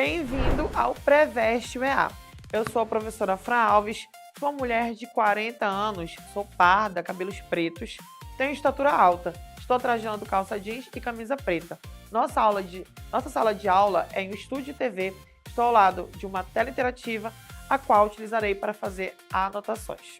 Bem-vindo ao Preveste EA. Eu sou a professora Fran Alves, sou uma mulher de 40 anos, sou parda, cabelos pretos, tenho estatura alta, estou trajando calça jeans e camisa preta. Nossa sala de aula é em um estúdio de TV, estou ao lado de uma tela interativa, a qual utilizarei para fazer anotações.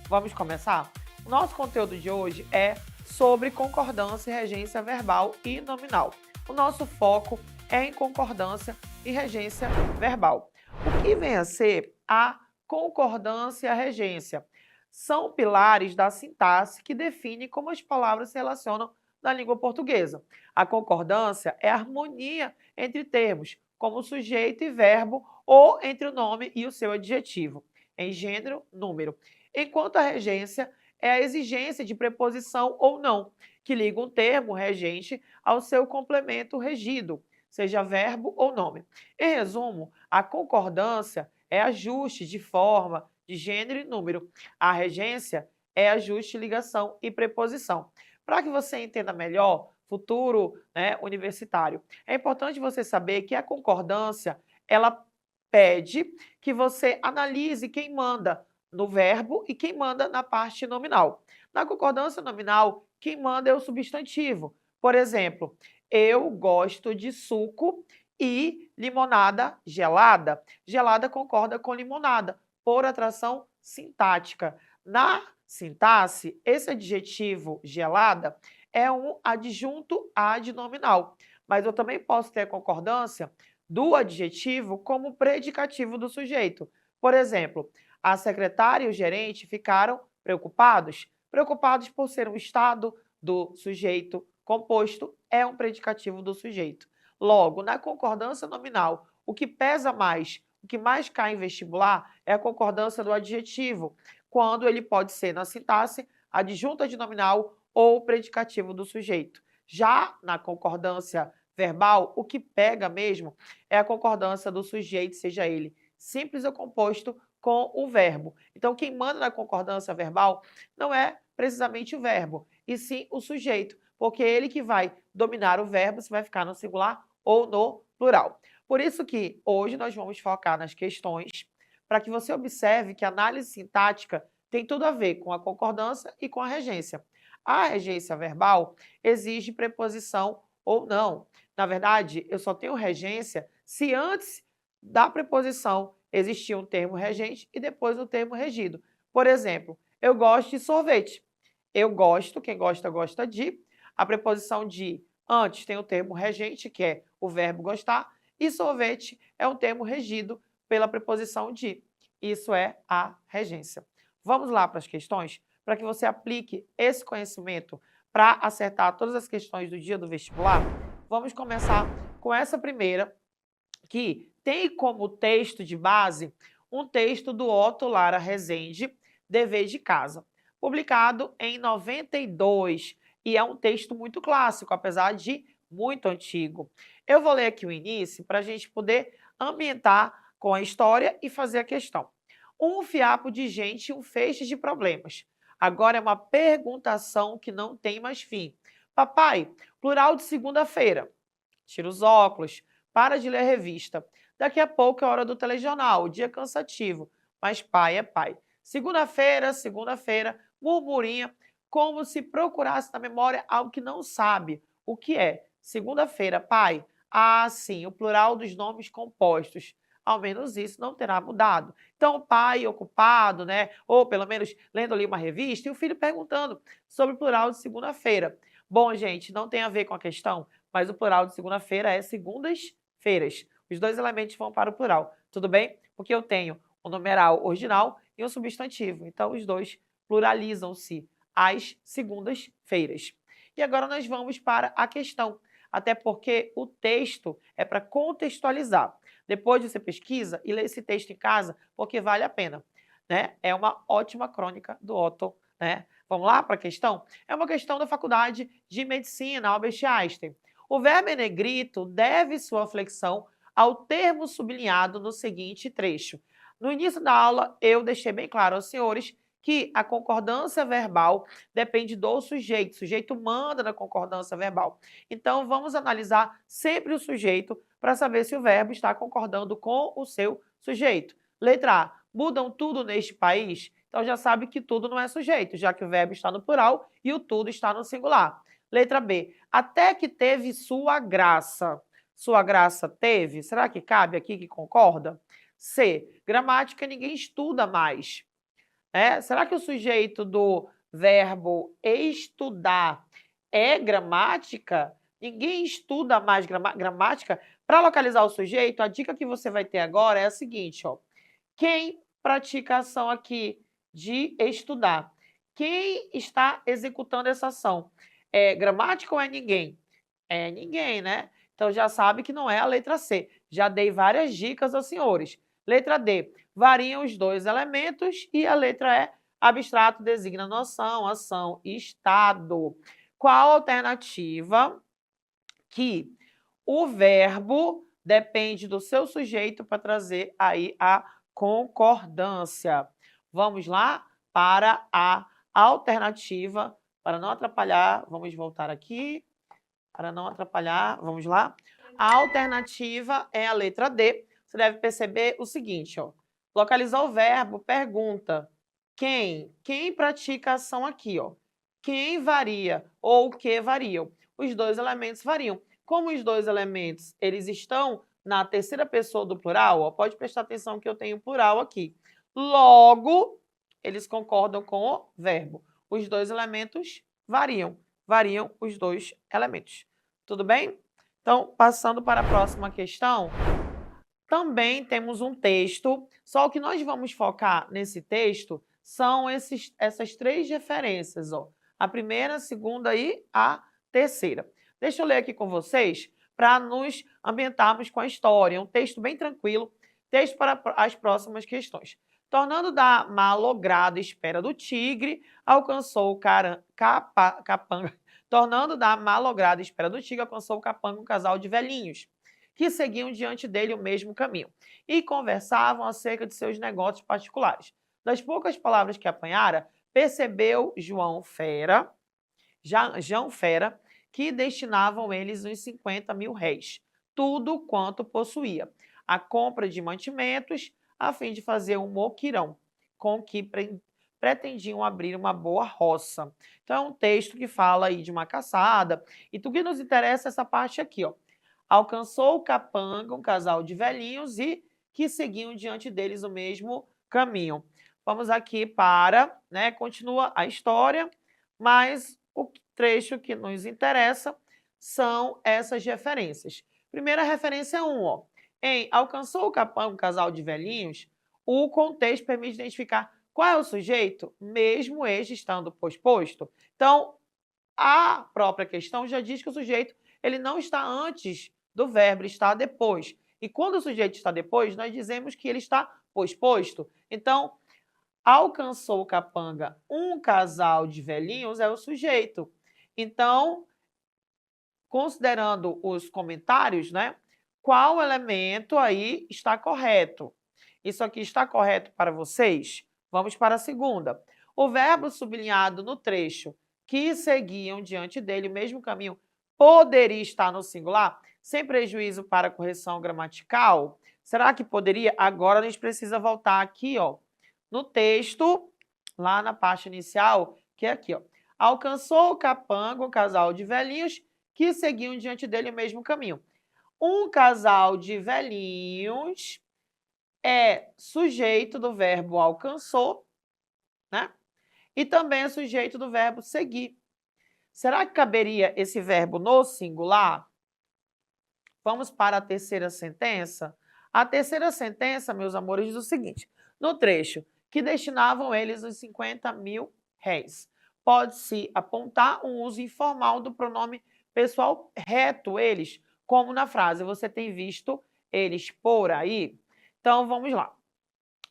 Vamos começar? O nosso conteúdo de hoje é sobre concordância e regência verbal e nominal. O nosso foco é em concordância e regência verbal. O que vem a ser a concordância e a regência? São pilares da sintaxe que definem como as palavras se relacionam na língua portuguesa. A concordância é a harmonia entre termos, como sujeito e verbo, ou entre o nome e o seu adjetivo, em gênero, número. Enquanto a regência é a exigência de preposição ou não, que liga um termo regente ao seu complemento regido, seja verbo ou nome. Em resumo, a concordância é ajuste de forma, de gênero e número. A regência é ajuste, ligação e preposição. Para que você entenda melhor, futuro universitário, é importante você saber que a concordância, ela pede que você analise quem manda no verbo e quem manda na parte nominal. Na concordância nominal, quem manda é o substantivo. Por exemplo, eu gosto de suco e limonada gelada. Gelada concorda com limonada, por atração sintática. Na sintaxe, esse adjetivo gelada é um adjunto ad nominal, mas eu também posso ter a concordância do adjetivo como predicativo do sujeito. Por exemplo, a secretária e o gerente ficaram preocupados. Preocupados por ser um estado do sujeito composto, é um predicativo do sujeito. Logo, na concordância nominal, o que pesa mais, o que mais cai em vestibular é a concordância do adjetivo, quando ele pode ser na sintaxe, adjunto adnominal ou predicativo do sujeito. Já na concordância verbal, o que pega mesmo é a concordância do sujeito, seja ele simples ou composto, com o verbo. Então, quem manda na concordância verbal não é precisamente o verbo, e sim o sujeito, porque é ele que vai dominar o verbo, se vai ficar no singular ou no plural. Por isso que hoje nós vamos focar nas questões, para que você observe que a análise sintática tem tudo a ver com a concordância e com a regência. A regência verbal exige preposição ou não. Na verdade, eu só tenho regência se antes da preposição existia um termo regente e depois o termo regido. Por exemplo, eu gosto de sorvete. Eu gosto, quem gosta, gosta de. A preposição de antes tem o termo regente, que é o verbo gostar, e sorvete é um termo regido pela preposição de. Isso é a regência. Vamos lá para as questões, para que você aplique esse conhecimento para acertar todas as questões do dia do vestibular. Vamos começar com essa primeira, que tem como texto de base um texto do Otto Lara Rezende, Dever de Casa, publicado em 92, e é um texto muito clássico, apesar de muito antigo. Eu vou ler aqui o início para a gente poder ambientar com a história e fazer a questão. Um fiapo de gente e um feixe de problemas. Agora é uma perguntação que não tem mais fim. Papai, plural de segunda-feira. Tira os óculos, para de ler a revista. Daqui a pouco é hora do telejornal, o dia cansativo, mas pai é pai. Segunda-feira, segunda-feira, murmurinha, como se procurasse na memória algo que não sabe. O que é? Segunda-feira, pai? Ah, sim, o plural dos nomes compostos. Ao menos isso não terá mudado. Então, o pai ocupado, né? Ou pelo menos lendo ali uma revista, e o filho perguntando sobre o plural de segunda-feira. Bom, gente, não tem a ver com a questão, mas o plural de segunda-feira é segundas-feiras. Os dois elementos vão para o plural, tudo bem? Porque eu tenho o numeral original e o substantivo, então os dois pluralizam-se às segundas-feiras. E agora nós vamos para a questão, até porque o texto é para contextualizar. Depois você pesquisa e lê esse texto em casa, porque vale a pena, né? É uma ótima crônica do Otto, né? Vamos lá para a questão? É uma questão da Faculdade de Medicina, Albert Einstein. O verbo em negrito deve sua flexão ao termo sublinhado no seguinte trecho. No início da aula, eu deixei bem claro aos senhores que a concordância verbal depende do sujeito. O sujeito manda na concordância verbal. Então, vamos analisar sempre o sujeito para saber se o verbo está concordando com o seu sujeito. Letra A. Mudam tudo neste país? Então, já sabe que tudo não é sujeito, já que o verbo está no plural e o tudo está no singular. Letra B. Até que teve sua graça. Sua graça teve? Será que cabe aqui que concorda? C. Gramática ninguém estuda mais. Será que o sujeito do verbo estudar é gramática? Ninguém estuda mais gramática. Para localizar o sujeito, a dica que você vai ter agora é a seguinte, ó. Quem pratica a ação aqui de estudar? Quem está executando essa ação? É gramática ou é ninguém? É ninguém, né? Então já sabe que não é a letra C. Já dei várias dicas aos senhores. Letra D. Variam os dois elementos e a letra E. Abstrato designa noção, ação e estado. Qual a alternativa? Que o verbo depende do seu sujeito para trazer aí a concordância. Vamos lá para a alternativa. Para não atrapalhar, vamos voltar aqui. Para não atrapalhar, vamos lá. A alternativa é a letra D. Você deve perceber o seguinte, ó. Localizar o verbo, pergunta. Quem? Quem pratica a ação aqui, ó? Quem varia ou o que variam? Os dois elementos variam. Como os dois elementos, eles estão na terceira pessoa do plural, ó, pode prestar atenção que eu tenho plural aqui. Logo, eles concordam com o verbo. Os dois elementos variam. Variam os dois elementos. Tudo bem? Então, passando para a próxima questão, também temos um texto, só que nós vamos focar nesse texto são essas três referências, ó. A primeira, a segunda e a terceira. Deixa eu ler aqui com vocês para nos ambientarmos com a história. É um texto bem tranquilo, texto para as próximas questões. Tornando da malograda espera do tigre, alcançou o capanga. Tornando da malograda espera do tigre, alcançou o capanga um casal de velhinhos, que seguiam diante dele o mesmo caminho, e conversavam acerca de seus negócios particulares. Das poucas palavras que apanhara, percebeu João Fera, que destinavam eles uns 50 mil réis, tudo quanto possuía, a compra de mantimentos, a fim de fazer um moquirão, com que pretendiam abrir uma boa roça. Então, é um texto que fala aí de uma caçada, e o que nos interessa é essa parte aqui, ó. Alcançou o capanga um casal de velhinhos e que seguiam diante deles o mesmo caminho. Vamos aqui para, continua a história, mas o trecho que nos interessa são essas referências. Primeira referência 1, ó. Em alcançou o capanga um casal de velhinhos, o contexto permite identificar qual é o sujeito, mesmo este estando posposto. Então, a própria questão já diz que o sujeito ele não está antes do verbo, ele está depois. E quando o sujeito está depois, nós dizemos que ele está posposto. Então, alcançou o capanga um casal de velhinhos é o sujeito. Então, considerando os comentários, qual elemento aí está correto? Isso aqui está correto para vocês? Vamos para a segunda. O verbo sublinhado no trecho que seguiam diante dele o mesmo caminho poderia estar no singular, sem prejuízo para a correção gramatical? Será que poderia? Agora a gente precisa voltar aqui, ó, no texto, lá na parte inicial, que é aqui, ó. Alcançou o capanga um casal de velhinhos que seguiam diante dele o mesmo caminho. Um casal de velhinhos é sujeito do verbo alcançou, e também é sujeito do verbo seguir. Será que caberia esse verbo no singular? Vamos para a terceira sentença? A terceira sentença, meus amores, diz o seguinte. No trecho, que destinavam eles os 50 mil réis, pode-se apontar um uso informal do pronome pessoal reto, eles, como na frase, você tem visto eles por aí? Então, vamos lá.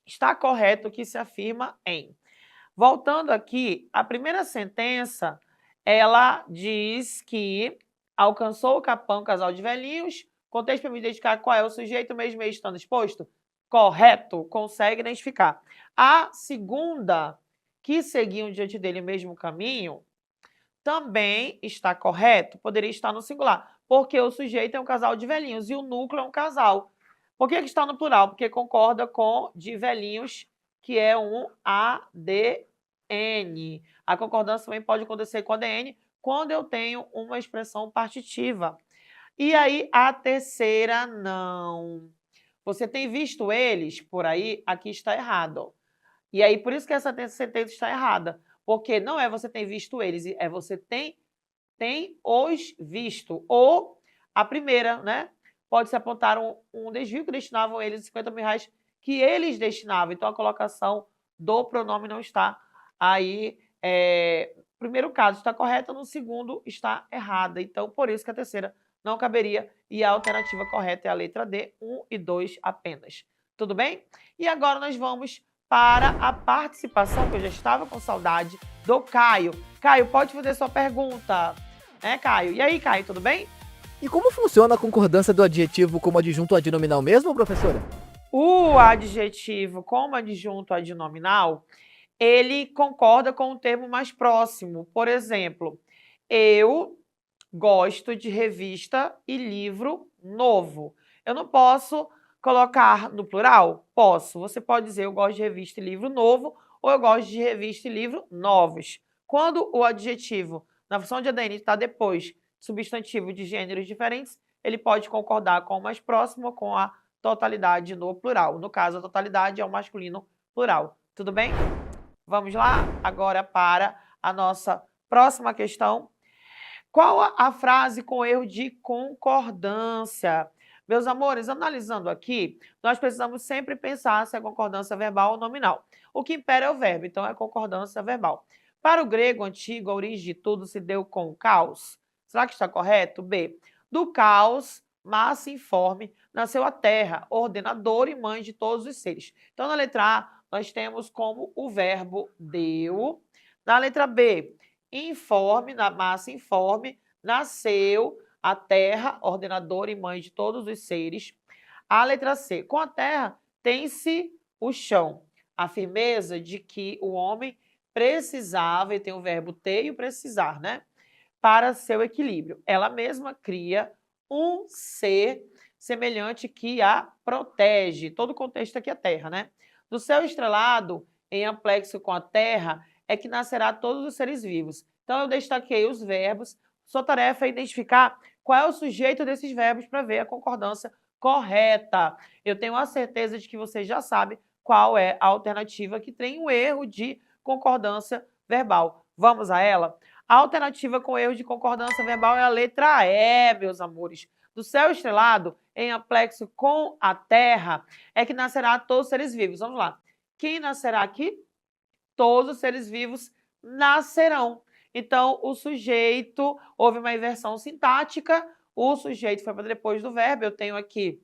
Está correto o que se afirma em. Voltando aqui, a primeira sentença, ela diz que alcançou o capanga um casal de velhinhos, contexto para me identificar qual é o sujeito, mesmo estando exposto? Correto, consegue identificar. A segunda que seguiam diante dele o mesmo caminho, também está correto, poderia estar no singular, porque o sujeito é um casal de velhinhos e o núcleo é um casal. Por que está no plural? Porque concorda com de velhinhos, que é um ADN. A concordância também pode acontecer com ADN quando eu tenho uma expressão partitiva. E aí, a terceira, não. Você tem visto eles por aí? Aqui está errado. E aí, por isso que essa sentença está errada. Porque não é você tem visto eles, é você tem os visto. Ou a primeira, né? Pode-se apontar um desvio que destinavam eles 50 mil reais que eles destinavam. Então, a colocação do pronome não está aí. No primeiro caso está correta, no segundo está errada. Então, por isso que a terceira não caberia. E a alternativa correta é a letra D, 1 e 2 apenas. Tudo bem? E agora nós vamos para a participação, que eu já estava com saudade, do Caio. Caio, pode fazer sua pergunta. Caio? E aí, Caio, tudo bem? E como funciona a concordância do adjetivo como adjunto adnominal mesmo, professora? O adjetivo como adjunto adnominal, ele concorda com o termo mais próximo. Por exemplo, eu gosto de revista e livro novo. Eu não posso colocar no plural? Posso. Você pode dizer eu gosto de revista e livro novo ou eu gosto de revista e livro novos. Quando o adjetivo na função de ADN está depois de substantivo de gêneros diferentes, ele pode concordar com o mais próximo ou com a totalidade no plural. No caso, a totalidade é o masculino plural. Tudo bem? Vamos lá agora para a nossa próxima questão. Qual a frase com erro de concordância? Meus amores, analisando aqui, nós precisamos sempre pensar se é concordância verbal ou nominal. O que impera é o verbo, então é concordância verbal. Para o grego antigo, a origem de tudo se deu com o caos. Será que está correto? B. Do caos, massa informe, nasceu a terra, ordenadora e mãe de todos os seres. Então, na letra A, nós temos como o verbo deu. Na letra B, informe, na massa informe, nasceu a terra, ordenadora e mãe de todos os seres. A letra C, com a terra tem-se o chão, a firmeza de que o homem precisava, e tem o verbo ter e o precisar, né? Para seu equilíbrio. Ela mesma cria um ser semelhante que a protege. Todo o contexto aqui é terra, né? Do céu estrelado, em amplexo com a terra, é que nascerá todos os seres vivos. Então, eu destaquei os verbos. Sua tarefa é identificar qual é o sujeito desses verbos para ver a concordância correta. Eu tenho a certeza de que você já sabe qual é a alternativa que tem um erro de concordância verbal. Vamos a ela? A alternativa com erro de concordância verbal é a letra E, meus amores. Do céu estrelado, em amplexo com a terra, é que nascerá todos os seres vivos. Vamos lá. Quem nascerá aqui? Todos os seres vivos nascerão. Então, o sujeito, houve uma inversão sintática, o sujeito foi para depois do verbo, eu tenho aqui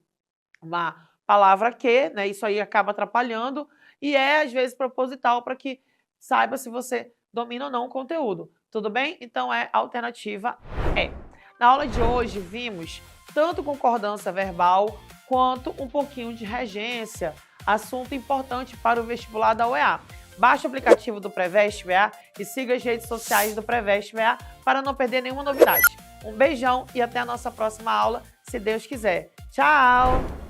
uma palavra que, né? Isso aí acaba atrapalhando e é, às vezes, proposital para que saiba se você domina ou não o conteúdo. Tudo bem? Então, é a alternativa E. Na aula de hoje, vimos tanto concordância verbal quanto um pouquinho de regência, assunto importante para o vestibular da UEA. Baixe o aplicativo do Preveste UEA e siga as redes sociais do Preveste UEA para não perder nenhuma novidade. Um beijão e até a nossa próxima aula, se Deus quiser. Tchau!